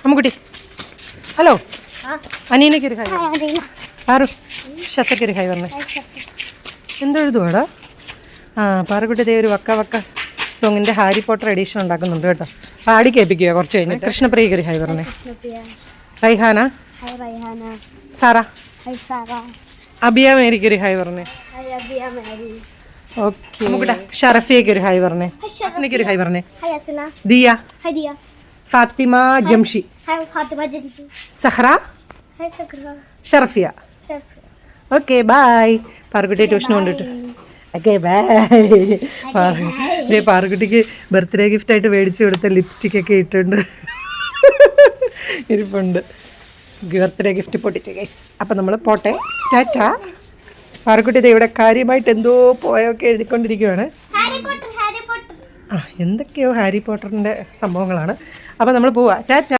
Ammukutty hello അനീനയ്ക്ക് ഒരു hi ആറു ഷസയ്ക്ക് ഒരു ഹായ് പറഞ്ഞേ എന്തെഴുതുവാടാ പാറക്കുട്ടി ദേ ഒരു വക്ക സോങ്ങിൻ്റെ ഹാരി പോട്ടർ എഡീഷൻ ഉണ്ടാക്കുന്നുണ്ട് കേട്ടോ പാടി കേൾപ്പിക്കുക കുറച്ച് കഴിഞ്ഞ് കൃഷ്ണപ്രിയക്ക് ഒരു ഹായ് പറഞ്ഞേ റൈഹാന സാറ അബിയ മേരിക്ക് ഒരു ഹായ് പറഞ്ഞേ ഓക്കെ നമുക്കിട്ടാ ഷറഫിയക്ക് ഒരു ഹായ് പറഞ്ഞേ ഹസനയ്ക്ക് ഒരു ഹായ് പറഞ്ഞേ Diya Fathima Jamshi Sahra Sharafiya okay bye Parakutty tuition കൊണ്ടിട്ട് ഓക്കെ ബായ് പാറക്കുട്ടിക്ക് ബർത്ത്ഡേ ഗിഫ്റ്റായിട്ട് മേടിച്ച് കൊടുത്ത ലിപ്സ്റ്റിക് ഒക്കെ ഇട്ടുണ്ട് ഇരിപ്പുണ്ട് ബർത്ത്ഡേ ഗിഫ്റ്റ് പൊട്ടിച്ച് ഗൈസ്. അപ്പം നമ്മൾ പോട്ടെ, ടാറ്റ. പാറക്കുട്ടി ഇവിടെ കാര്യമായിട്ട് എന്തോ പോയൊക്കെ എഴുതിക്കൊണ്ടിരിക്കുകയാണ്. എന്തൊക്കെയോ ഹാരി പോട്ടറിൻ്റെ സംഭവങ്ങളാണ്. അപ്പം നമ്മൾ പോവാം, ടാറ്റ.